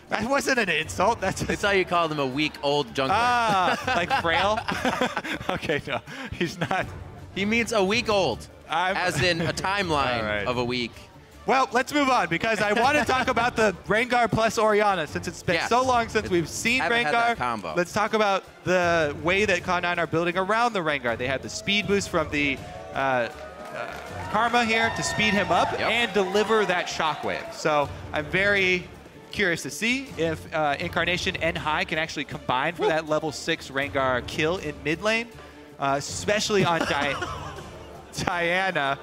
That wasn't an insult. That's It's how you call them a weak old jungler. Ah, like frail? Okay, no, he's not. He means a week old, as in a timeline of a week. Well, let's move on because I want to talk about the Rengar plus Orianna since it's been so long since we've seen Rengar. Combo. Let's talk about the way that Cloud9 are building around the Rengar. They have the speed boost from the Karma here to speed him up and deliver that shockwave. So I'm very curious to see if Incarnation and High can actually combine for that level 6 Rengar kill in mid lane, especially on Diana.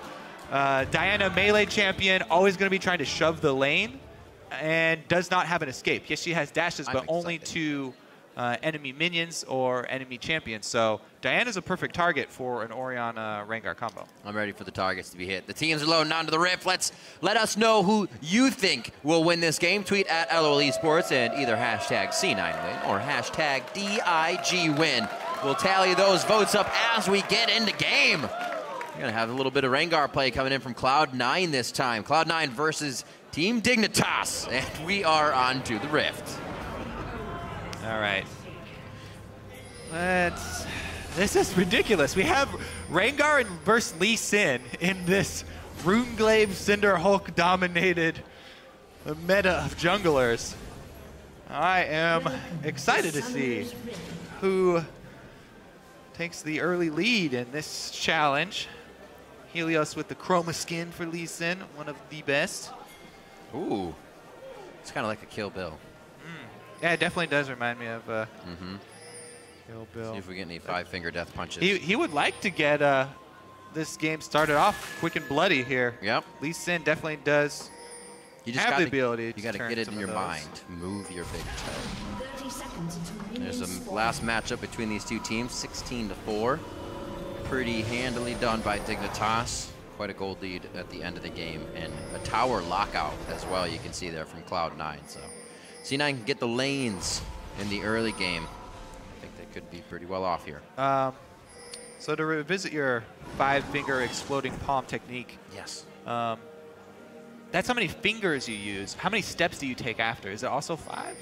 Diana, melee champion, always going to be trying to shove the lane and does not have an escape. Yes, she has dashes, but only to enemy minions or enemy champions. So Diana's a perfect target for an Orianna Rengar combo. I'm ready for the targets to be hit. The teams are loading onto the Rift. Let us know who you think will win this game. Tweet at LOL Esports and either hashtag C9win or hashtag DIGwin. We'll tally those votes up as we get into game. We're going to have a little bit of Rengar play coming in from Cloud9 this time. Cloud9 versus Team Dignitas, and we are on to the Rift. All right. This is ridiculous. We have Rengar versus Lee Sin in this Runeglaive Cinder Hulk dominated meta of junglers. I am excited to see who takes the early lead in this challenge. Helios with the chroma skin for Lee Sin, one of the best. Ooh, it's kind of like a Kill Bill. Yeah, it definitely does remind me of Kill Bill. See if we get any 5-finger death punches. He would like to get this game started off quick and bloody here. Yep. Lee Sin definitely does have the ability. You got to get it in your mind. Move your big toe. There's a last matchup between these two teams, 16-4. Pretty handily done by Dignitas. Quite a gold lead at the end of the game, and a tower lockout as well. You can see there from Cloud9. So C9 can get the lanes in the early game. I think they could be pretty well off here. So to revisit your 5-finger exploding palm technique. Yes. That's how many fingers you use. How many steps do you take after? Is it also 5?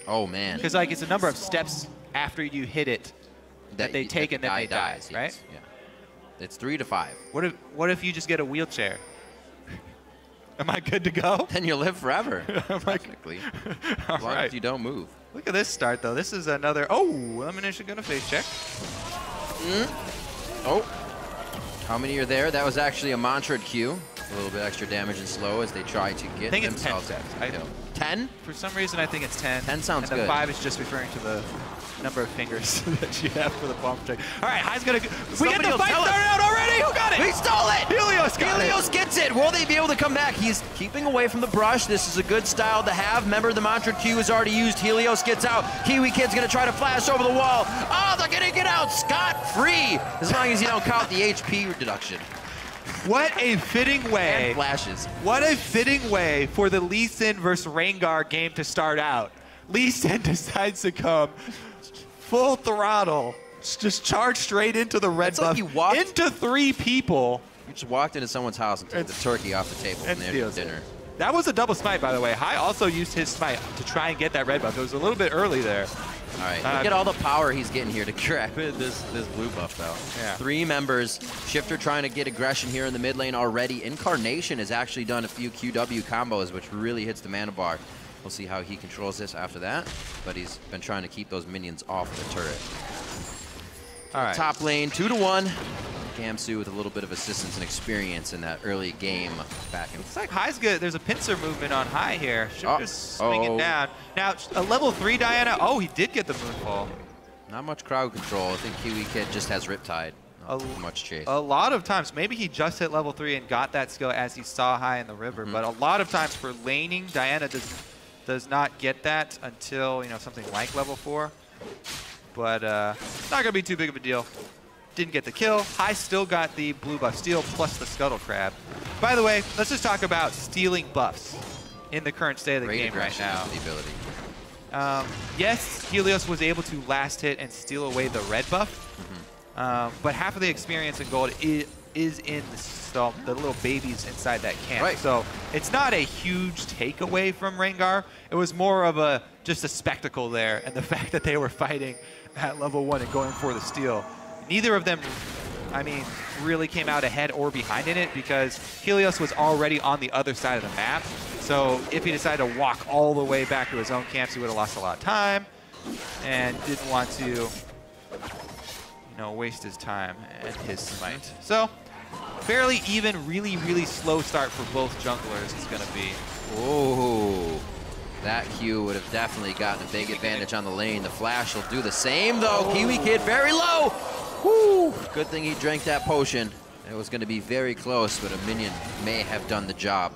Oh man. Because like it's a number of steps after you hit it that they take and then they die, right? Yes. Yeah. It's 3 to 5. What if you just get a wheelchair? Am I good to go? Then you'll live forever, technically. As long as you don't move. Look at this start, though. This is another... Oh, Elimination gonna face check. Oh. How many are there? That was actually a mantra Q. A little bit extra damage and slow as they try to get themselves 10 steps. 10? For some reason, I think it's 10. 10 sounds good. And the 5 is just referring to the number of fingers that you have for the palm check. All right, High's gonna... We get the fight started out already! Who got it? We stole it! Helios got it! Helios gets it! Will they be able to come back? He's keeping away from the brush. This is a good style to have. Remember, the mantra Q is already used. Helios gets out. Kiwi Kid's gonna try to flash over the wall. Oh, they're gonna get out scot-free! As long as you don't count the HP deduction. What a fitting way. And flashes. What a fitting way for the Lee Sin versus Rengar game to start out. Lee Sin decides to come full throttle, just charge straight into the red buff, into 3 people. You just walked into someone's house and took the turkey off the table and their dinner. That was a double smite, by the way. High also used his smite to try and get that red buff. It was a little bit early there. All right, look at all the power he's getting here to grab this blue buff, though. Yeah. 3 members. Shifter trying to get aggression here in the mid lane already. Incarnation has actually done a few QW combos, which really hits the mana bar. We'll see how he controls this after that, but he's been trying to keep those minions off the turret. All right. Top lane, 2-1. Gamsu with a little bit of assistance and experience in that early game back in. It's like High's good. There's a pincer movement on High here. Shifter's swinging down. Now, a level 3 Diana. Oh, he did get the Moonfall. Not much crowd control. I think Kiwi Kid just has Riptide. Not too much chase. A lot of times, maybe he just hit level 3 and got that skill as he saw High in the river, but a lot of times for laning, Diana does not get that until, you know, something like level 4. But it's not going to be too big of a deal. Didn't get the kill. High still got the blue buff steal plus the Scuttle Crab. By the way, let's just talk about stealing buffs in the current state of the game right now. The ability. Yes, Helios was able to last hit and steal away the red buff, but half of the experience in gold is in the little babies inside that camp. Right. So it's not a huge takeaway from Rengar. It was more of just a spectacle there, and the fact that they were fighting at level 1 and going for the steal. Neither of them, I mean, really came out ahead or behind in it because Helios was already on the other side of the map. So if he decided to walk all the way back to his own camps, he would have lost a lot of time and didn't want to, you know, waste his time and his smite. So fairly even, really, really slow start for both junglers is going to be. Oh, that Q would have definitely gotten a big advantage on the lane. The flash will do the same, though. Oh. Kiwi Kid very low. Woo! Good thing he drank that potion. It was going to be very close, but a minion may have done the job.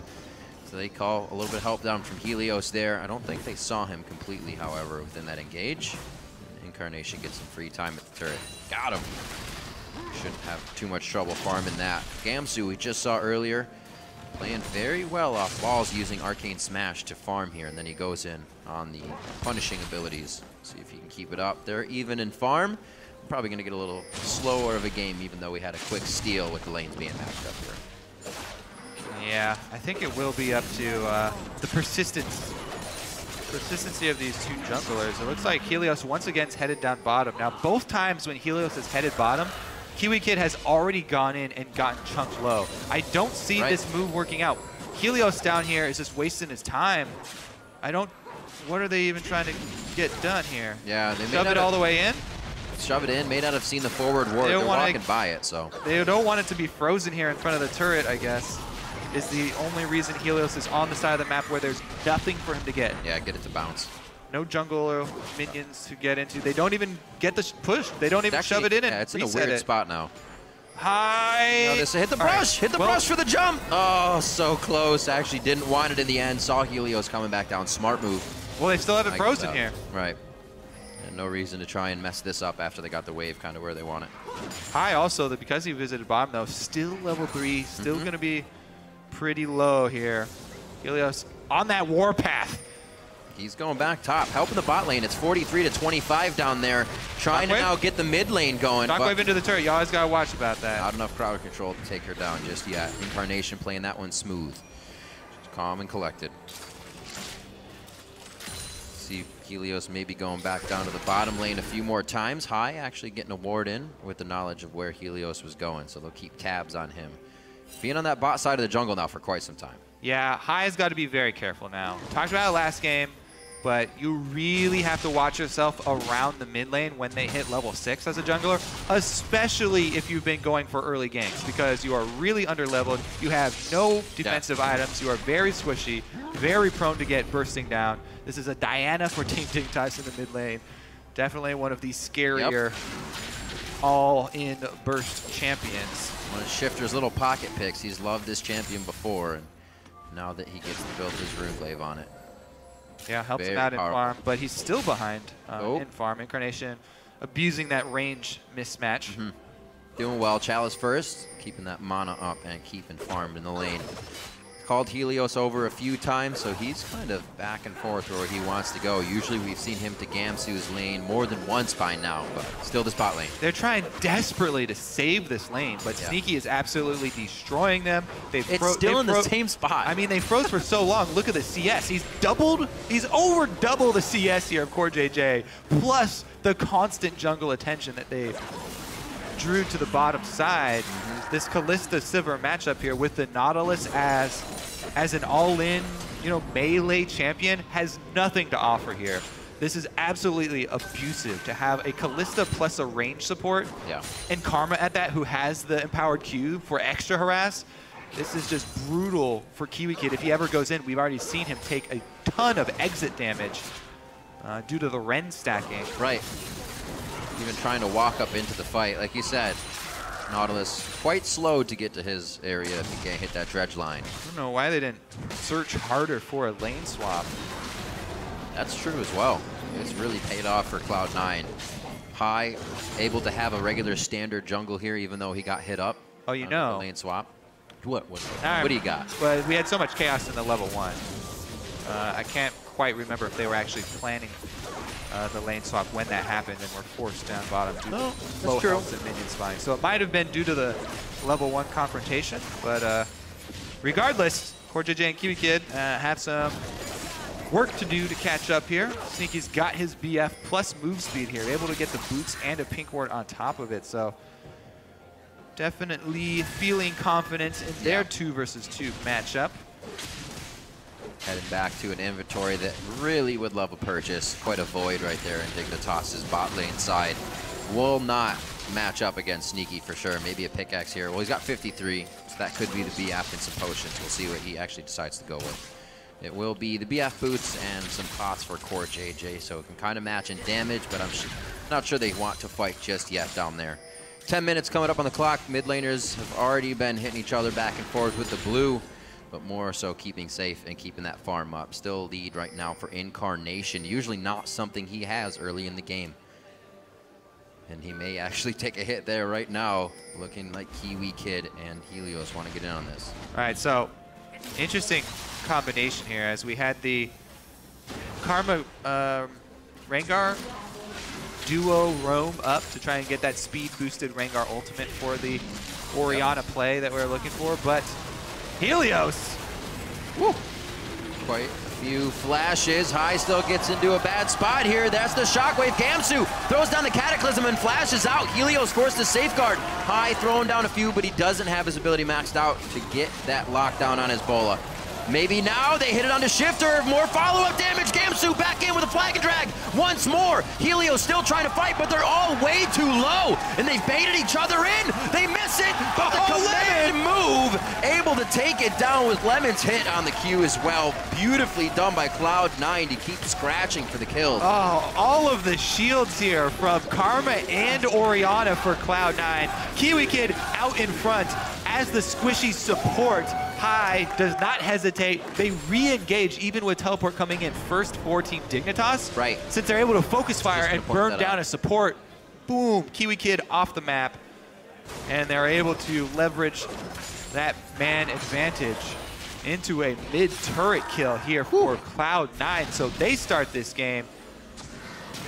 So they call a little bit of help down from Helios there. I don't think they saw him completely, however, within that engage. Incarnation gets some free time at the turret. Got him. Shouldn't have too much trouble farming that. Gamsu, we just saw earlier, playing very well off balls using Arcane Smash to farm here, and then he goes in on the punishing abilities. See if he can keep it up. They're even in farm. Probably going to get a little slower of a game, even though we had a quick steal with the lanes being matched up here. Yeah, I think it will be up to the persistency of these two junglers. It looks like Helios once again is headed down bottom. Now, both times when Helios is headed bottom, Kiwi Kid has already gone in and gotten chunked low. I don't see this move working out. Helios down here is just wasting his time. What are they even trying to get done here? Yeah, they shove it all the way in? Shove it in, may not have seen the forward ward. They're walking by it, so. They don't want it to be frozen here in front of the turret, I guess, is the only reason Helios is on the side of the map where there's nothing for him to get. Yeah, get it to bounce. No jungle or minions to get into. They don't even get the push. They don't even shove it in and it's in a reset weird it. spot now. Hi. No, this hit the brush. Hit the brush for the jump. Oh, so close. Actually didn't want it in the end. Saw Helios coming back down. Smart move. Well, they still have it frozen here. Right. And no reason to try and mess this up after they got the wave kind of where they want it. Hi also, that because he visited bottom though, still level 3, still going to be pretty low here. Helios on that warpath. He's going back top, helping the bot lane. It's 43 to 25 down there, trying to now get the mid lane going. Shockwave into the turret. You always got to watch about that. Not enough crowd control to take her down just yet. Incarnation playing that one smooth. Just calm and collected. See Helios maybe going back down to the bottom lane a few more times. Hai actually getting a ward in with the knowledge of where Helios was going, so they'll keep tabs on him. Being on that bot side of the jungle now for quite some time. Yeah, Hai's got to be very careful now. Talked about it last game, but you really have to watch yourself around the mid lane when they hit level 6 as a jungler, especially if you've been going for early ganks, because you are really under-leveled. You have no defensive items. You are very squishy, very prone to get bursting down. This is a Diana for Team Dignitas in the mid lane. Definitely one of the scarier all-in burst champions. One of Shifter's little pocket picks. He's loved this champion before, and now that he gets to build his Runeglaive on it. Yeah, helps him out in farm, but he's still behind in farm. Incarnation abusing that range mismatch. Doing well. Chalice first, keeping that mana up and keeping farmed in the lane. Called Helios over a few times, so he's kind of back and forth where he wants to go. Usually we've seen him to Gamsu's lane more than once by now, but still the spot lane. They're trying desperately to save this lane, but Sneaky is absolutely destroying them. It's still in the same spot. I mean, they froze for so long. Look at the CS. He's over double the CS here of Core JJ, plus the constant jungle attention that they drew to the bottom side. This Kalista Sivir matchup here with the Nautilus as an all-in, melee champion has nothing to offer here. This is absolutely abusive to have a Kalista plus a range support and Karma at that who has the empowered Q for extra harass. This is just brutal for Kiwi Kid. If he ever goes in, we've already seen him take a ton of exit damage due to the Ren stacking. Right. Even trying to walk up into the fight. Like you said, Nautilus quite slow to get to his area if he can't hit that dredge line. I don't know why they didn't search harder for a lane swap. That's true as well. It's really paid off for Cloud9. Hai able to have a regular standard jungle here even though he got hit up. Oh, you know. Lane swap. What do you got? Well, we had so much chaos in the level 1. I can't quite remember if they were actually planning the lane swap when that happened and were forced down bottom due to low health and minion spawning. So it might have been due to the level 1 confrontation, but regardless, CoreJJ and Kiwi Kid have some work to do to catch up here. Sneaky's got his BF plus move speed here, able to get the boots and a pink ward on top of it. So definitely feeling confident in their 2 versus 2 matchup. Heading back to an inventory that really would love a purchase. Quite a void right there, and Dignitas's bot lane side will not match up against Sneaky for sure. Maybe a pickaxe here. Well, he's got 53, so that could be the BF and some potions. We'll see what he actually decides to go with. It will be the BF boots and some pots for CoreJJ, so it can kind of match in damage, but I'm not sure they want to fight just yet down there. 10 minutes coming up on the clock. Mid laners have already been hitting each other back and forth with the blue, but more so keeping safe and keeping that farm up. Still lead right now for Incarnation. Usually not something he has early in the game. And he may actually take a hit there right now, looking like Kiwi Kid and Helios want to get in on this. All right, so interesting combination here as we had the Karma Rengar duo roam up to try and get that speed boosted Rengar ultimate for the Orianna play that we're looking for, but Helios, woo, quite a few flashes. High still gets into a bad spot here. That's the Shockwave. Gamsu throws down the Cataclysm and flashes out. Helios forced to safeguard. High throwing down a few, but he doesn't have his ability maxed out to get that lockdown on his Bola. Maybe now they hit it onto Shifter. More follow-up damage. Gamsu back in with a flag and drag. Once more. Helios still trying to fight, but they're all way too low. And they've baited each other in. They miss it, but the command move able to take it down with Lemon's hit on the Q as well. Beautifully done by Cloud9 to keep scratching for the kills. Oh, all of the shields here from Karma and Orianna for Cloud9. Kiwi Kid out in front as the squishy support. High does not hesitate. They re-engage even with teleport coming in first for Team Dignitas. Right. Since they're able to focus fire and burn down a support. Boom, Kiwi Kid off the map. And they're able to leverage that man advantage into a mid-turret kill here for Cloud9. So they start this game,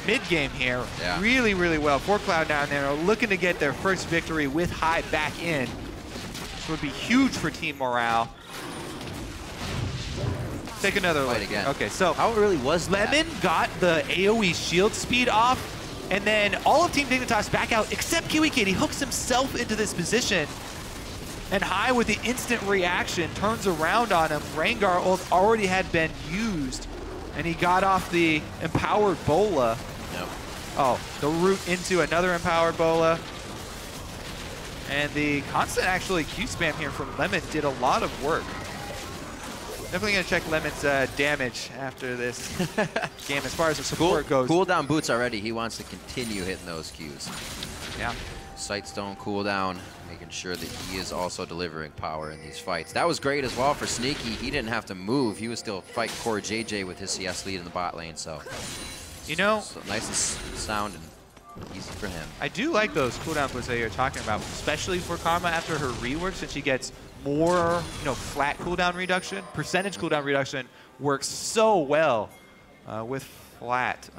mid-game here, really, really well for Cloud9. They're looking to get their first victory with High back in. This would be huge for team morale. Take another look. Again. Okay, so how it really was Lemon got the AoE shield speed off, and then all of Team Dignitas back out except Kiwi Kid. He hooks himself into this position, and High with the instant reaction turns around on him. Rengar ult already had been used, and he got off the empowered Bola. Yep. Oh, the route into another empowered Bola. And the constant actually Q spam here from Lemon did a lot of work. Definitely gonna check Lemon's damage after this game as far as the support goes. Cooldown boots already. He wants to continue hitting those Qs. Yeah. Sightstone cooldown, making sure that he is also delivering power in these fights. That was great as well for Sneaky. He didn't have to move. He was still fighting CoreJJ with his CS lead in the bot lane. So, you know, so nice and sound and easy for him. I do like those cooldown boosts that you're talking about, especially for Karma after her rework, since she gets more, flat cooldown reduction. Percentage cooldown reduction works so well with flat.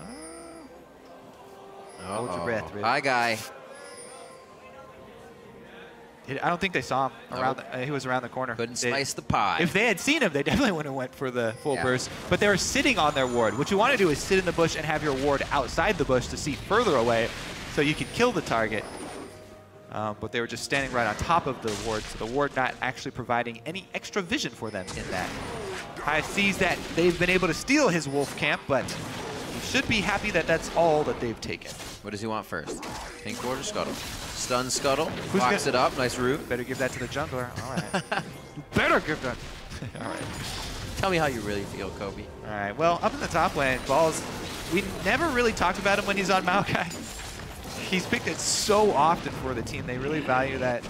Hold your breath, Rick. Hi, guy. I don't think they saw him. He was around the corner. Couldn't slice the pie. If they had seen him, they definitely would have went for the full burst. But they were sitting on their ward. What you want to do is sit in the bush and have your ward outside the bush to see further away so you can kill the target. But they were just standing right on top of the ward, so the ward not actually providing any extra vision for them in that. High sees that they've been able to steal his wolf camp, but he should be happy that that's all that they've taken. What does he want first? Pink ward or Scuttle? Stun Scuttle. Who's Box it up. Nice root. Better give that to the jungler. All right. Better give that. All right. Tell me how you really feel, Kobe. All right. Well, up in the top lane, Balls, we never really talked about him when he's on Maokai. He's picked it so often for the team. They really value that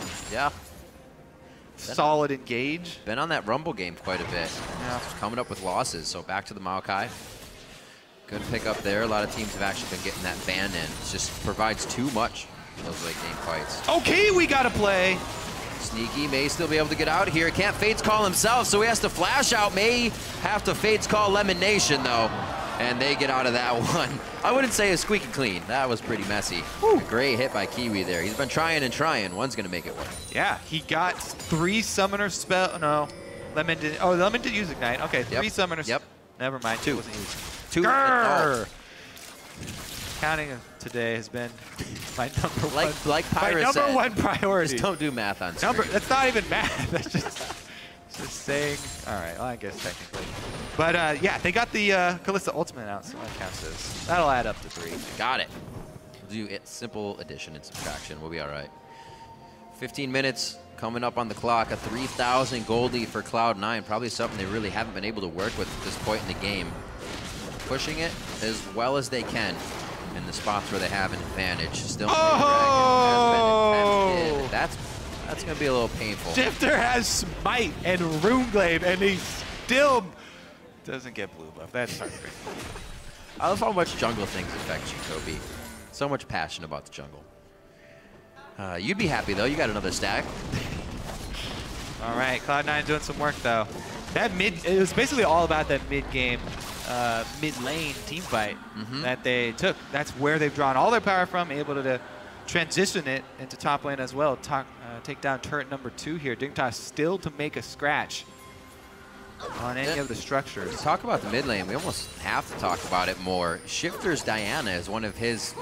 solid engage. Been on that Rumble game quite a bit. Yeah. Just coming up with losses. So back to the Maokai. Good pick up there. A lot of teams have actually been getting that ban in. It just provides too much in those late game fights. Okay, we got to play. Sneaky may still be able to get out here. Can't Fates call himself, so he has to flash out. May have to Fates call Lemon Nation, though. And they get out of that one. I wouldn't say a squeaky clean. That was pretty messy. A great hit by Kiwi there. He's been trying and trying. One's going to make it work. Yeah, he got 3 summoner spell. No, Lemon didn't. Oh, Lemon did use Ignite. Okay, 3 summoners. Yep. Never mind. 2. Wasn't used. 2. Grrr! Counting today has been my number one. Like Pyra my said, number one priority. Just don't do math on screen. That's not even math. That's just saying. All right, well, I guess technically. But yeah, they got the Kalista Ultimate out, so that counts as. That'll add up to 3. Got it. Do it. Simple addition and subtraction. We'll be all right. 15 minutes coming up on the clock. A 3,000 gold lead for Cloud9. Probably something they really haven't been able to work with at this point in the game. Pushing it as well as they can in the spots where they have an advantage. Still, has been attempted. That's going to be a little painful. Shifter has Smite and Runeglaive, and he still doesn't get blue buff. That's heartbreaking. I love how much jungle things affect you, Kobe. So much passion about the jungle. You'd be happy, though. You got another stack. All right, Cloud9 doing some work, though. That it was basically all about that mid-game, mid-lane team fight that they took. That's where they've drawn all their power from, able to transition it into top lane as well. Take down turret number 2 here. Dignitas still to make a scratch on any of the structures. Talk about the mid lane. We almost have to talk about it more. Shifter's Diana is one of his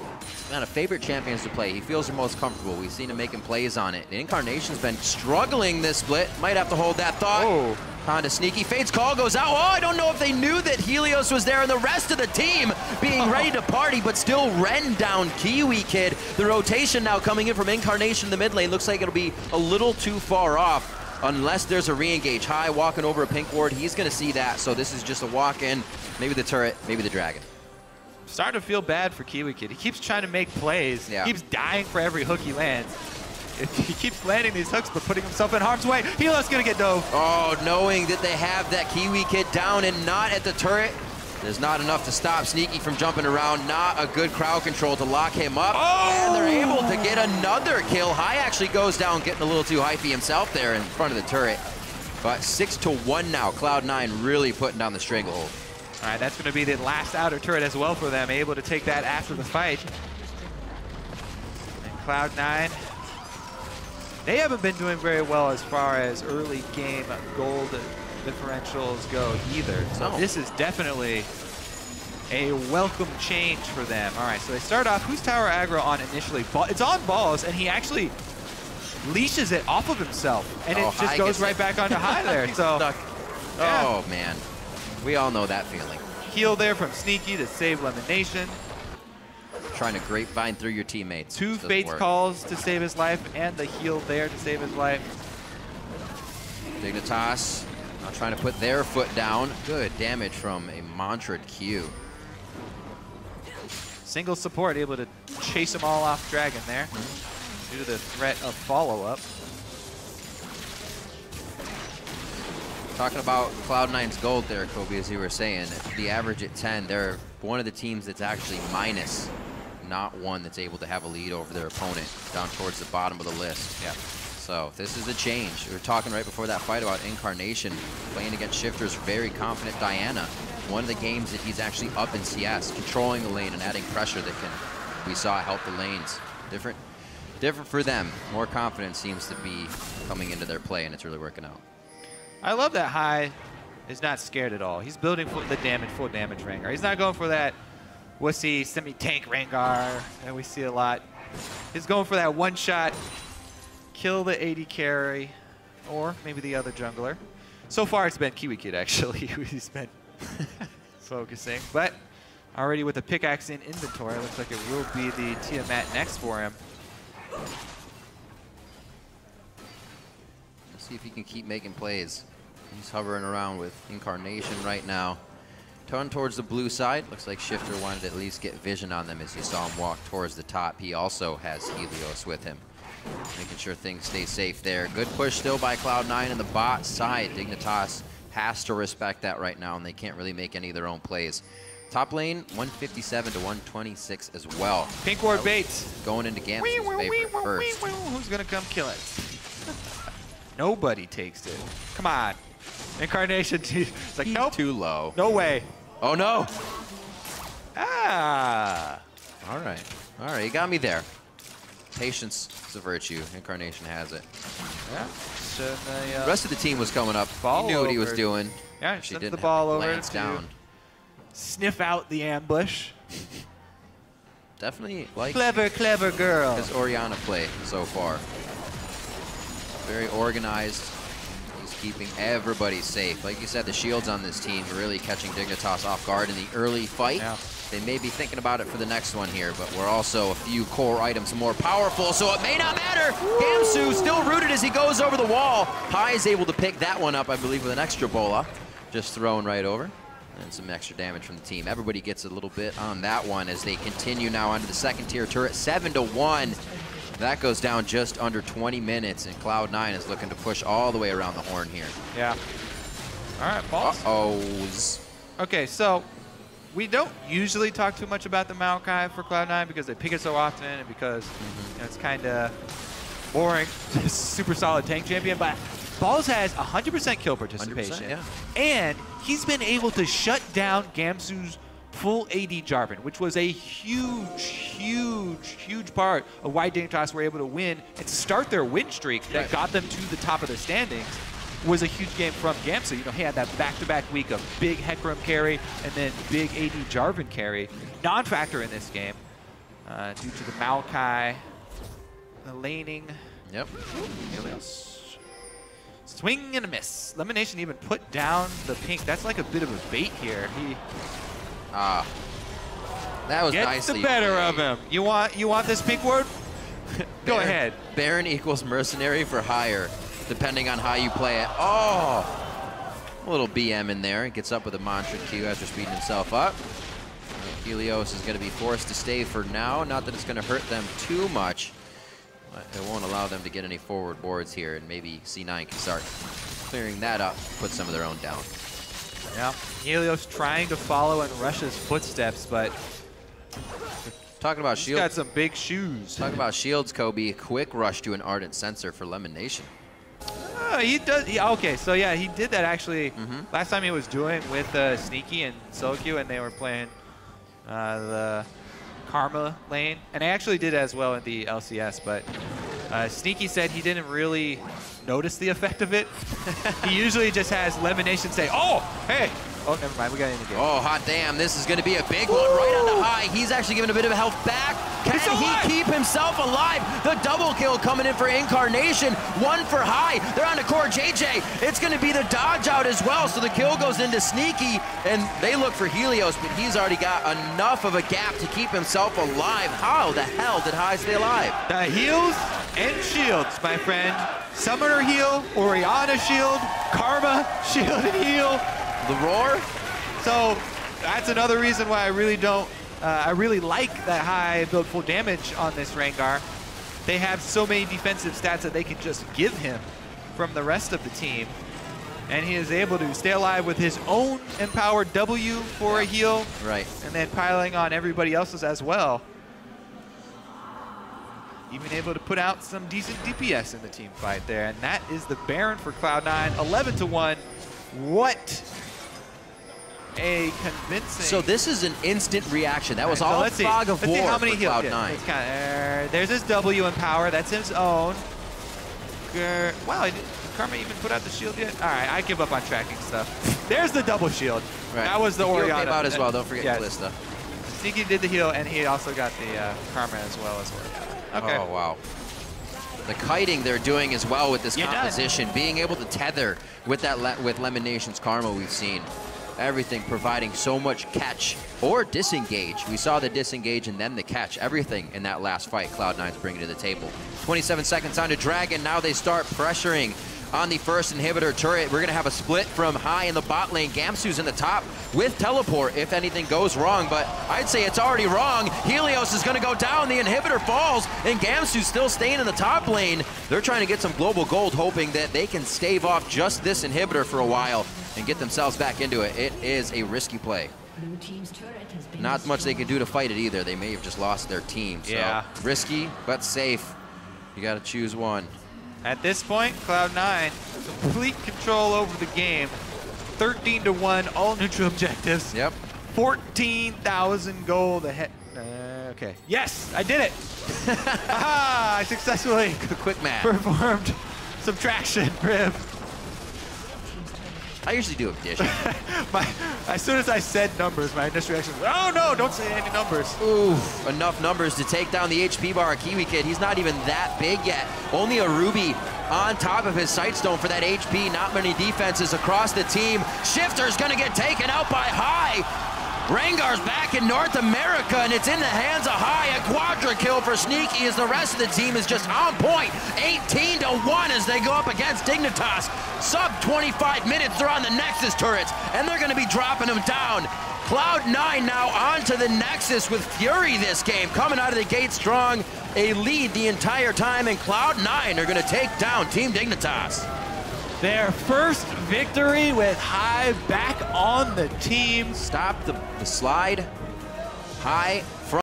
kind of favorite champions to play. He feels the most comfortable. We've seen him making plays on it. The Incarnation's been struggling this split. Might have to hold that thought. Oh. Honda sneaky. Fate's call goes out. Oh, I don't know if they knew that Helios was there and the rest of the team being ready to party, but still Ren down Kiwi Kid. The rotation now coming in from Incarnation in the mid lane. Looks like it'll be a little too far off unless there's a re-engage. High walking over a pink ward. He's going to see that, so this is just a walk-in. Maybe the turret, maybe the dragon. Starting to feel bad for Kiwi Kid. He keeps trying to make plays. Yeah. Keeps dying for every hook he lands. He keeps landing these hooks, but putting himself in harm's way. Helios gonna get dove. Oh, knowing that they have that Kiwi Kid down and not at the turret, there's not enough to stop Sneaky from jumping around. Not a good crowd control to lock him up. Oh! And they're able to get another kill. High actually goes down, getting a little too hypey himself there in front of the turret. But 6-1 now. Cloud9 really putting down the stranglehold. All right, that's gonna be the last outer turret as well for them. Able to take that after the fight. And Cloud9, they haven't been doing very well as far as early game gold differentials go either. So this is definitely a welcome change for them. All right, so they start off, who's tower aggro on initially? It's on Balls, and he actually leashes it off of himself, and it just goes right back onto High there. So, yeah. Oh man, we all know that feeling. Heal there from Sneaky to save Lemon Nation. Trying to grapevine through your teammates. 2 Fates calls to save his life, and the heal there to save his life. Dignitas now trying to put their foot down. Good damage from a Mantra'd Q. Single support able to chase them all off Dragon there due to the threat of follow-up. Talking about Cloud9's gold there, Kobe, as you were saying, the average at 10, they're one of the teams that's actually minus, not one that's able to have a lead over their opponent down towards the bottom of the list. Yeah. So this is a change. We were talking right before that fight about Incarnation playing against Shifter's very confident Diana. One of the games that he's actually up in CS, controlling the lane and adding pressure that we saw help the lanes. Different for them. More confidence seems to be coming into their play, and it's really working out. I love that High is not scared at all. He's building for the full damage Rengar. He's not going for that wussy semi-tank Rengar that we see a lot. He's going for that one-shot, kill the AD carry, or maybe the other jungler. So far it's been Kiwi Kid actually he's been focusing, but already with a pickaxe in inventory, looks like it will be the Tiamat next for him. Let's see if he can keep making plays. He's hovering around with Incarnation right now. Turn towards the blue side. Looks like Shifter wanted to at least get vision on them as you saw him walk towards the top. He also has Helios with him, making sure things stay safe there. Good push still by Cloud9 in the bot side. Dignitas has to respect that right now, and they can't really make any of their own plays. Top lane, 157 to 126 as well. Pink ward baits. Going into Gamson's favorite first. Who's gonna come kill it? Nobody takes it. Come on. Incarnation, it's like, He's nope. too low. No way. Oh, no. Ah. All right. All right, you got me there. Patience is a virtue. Incarnation has it. Yeah. The rest of the team was coming up. He knew what he was doing. Yeah, she sent didn't the ball have to over glance to down. sniff out the ambush. Definitely like Clever girl. his Orianna play so far. Very organized. He's keeping everybody safe. Like you said, the shields on this team are really catching Dignitas off guard in the early fight. Yeah. They may be thinking about it for the next one here, but we're also a few core items more powerful, so it may not matter. Gamsu still rooted as he goes over the wall. Pai is able to pick that one up, I believe, with an extra bola. Just thrown right over. And some extra damage from the team. Everybody gets a little bit on that one as they continue now onto the second tier turret. 7-1. That goes down just under 20 minutes, and Cloud9 is looking to push all the way around the horn here. Yeah. All right, balls. Uh-ohs. Okay, so we don't usually talk too much about the Maokai for Cloud9 because they pick it so often and because you know, it's kind of boring. Super solid tank champion, but Balls has 100% kill participation. 100%, yeah. And he's been able to shut down Gamsu's full AD Jarvan, which was a huge part of why Dignitas were able to win and start their win streak that got them to the top of the standings. Was a huge game from Gamsu. You know, he had that back-to-back week of big Hecarim carry and then big AD Jarvan carry. Non-factor in this game due to the Maokai, the laning. Yep. Helios. Swing and a miss. Lemonation even put down the pink. That's like a bit of a bait here. He that was gets nicely the better played. of him. You want this pink word? Go ahead. Baron equals mercenary for hire, depending on how you play it. Oh! A little BM in there. He gets up with a mantra Q after speeding himself up. Helios is going to be forced to stay for now. Not that it's going to hurt them too much, but it won't allow them to get any forward boards here, and maybe C9 can start clearing that up, put some of their own down. Yeah, Helios trying to follow in Rush's footsteps, but Talking about he's shields. got some big shoes. Talking about shields, Kobe. Quick rush to an Ardent Sensor for Lemonation. He does. Okay, so yeah, he did that actually last time he was doing with Sneaky and Solo and they were playing the Karma lane, and I actually did as well in the LCS, but Sneaky said he didn't really notice the effect of it. He usually just has Lemonation say, oh, hey. Oh, never mind, we got in the game. Oh, hot damn, this is going to be a big one right on the high. He's actually giving a bit of health back. Can he keep himself alive? The double kill coming in for Incarnation. One for high. They're on the core JJ. It's going to be the dodge out as well, so the kill goes into Sneaky, and they look for Helios, but he's already got enough of a gap to keep himself alive. How the hell did High stay alive? The heals and shields, my friend. Summoner heal, Orianna shield, Karma shield and heal. The roar? So that's another reason why I really don't, I really like that High build full damage on this Rengar. They have so many defensive stats that they can just give him from the rest of the team. And he is able to stay alive with his own empowered W for a heal. Right. And then piling on everybody else's as well. Even able to put out some decent DPS in the team fight there. And that is the Baron for Cloud9, 11-1. What a convincing. So this is an instant reaction. That was so all let's see. fog of Let's see war how many for heals. Cloud9. There's his W in power. That's his own. Wow, did Karma even put out the shield yet? All right, I give up on tracking stuff. There's the double shield. Right. That was the Orianna. Came out as well. Don't forget Kalista. Sneaky did the heal, and he also got the Karma as well as Orianna. Okay. Oh, wow. The kiting they're doing as well with this composition, being able to tether with that with Lemonation's Karma we've seen. Everything providing so much catch or disengage. We saw the disengage and then the catch. Everything in that last fight Cloud9's bringing to the table. 27 seconds on to Dragon. Now they start pressuring on the first inhibitor turret. We're going to have a split from High in the bot lane. Gamsu's in the top with teleport if anything goes wrong, but I'd say it's already wrong. Helios is going to go down. The inhibitor falls, and Gamsu's still staying in the top lane. They're trying to get some global gold, hoping that they can stave off just this inhibitor for a while and get themselves back into it. It is a risky play. Not much they can do to fight it either. They may have just lost their team. So risky, but safe. You got to choose one. At this point, Cloud9, complete control over the game. 13-1, all neutral objectives. Yep. 14,000 gold ahead. Okay. Yes, I did it. Aha! I successfully Quick math. performed subtraction, Rib. I usually do addition. As soon as I said numbers, my initial reaction was, oh no, don't say any numbers. Ooh, enough numbers to take down the HP bar Kiwi Kid. He's not even that big yet. Only a Ruby on top of his Sightstone for that HP. Not many defenses across the team. Shifter's gonna get taken out by High. Rengar's back in North America, and it's in the hands of High. A quadra kill for Sneaky as the rest of the team is just on point. 18-1 as they go up against Dignitas. Sub 25 minutes, they're on the Nexus turrets, and they're gonna be dropping them down. Cloud9 now onto the Nexus with Fury this game, coming out of the gate strong. A lead the entire time, and Cloud9 are gonna take down Team Dignitas. Their first victory with High back on the team. Stop the slide. High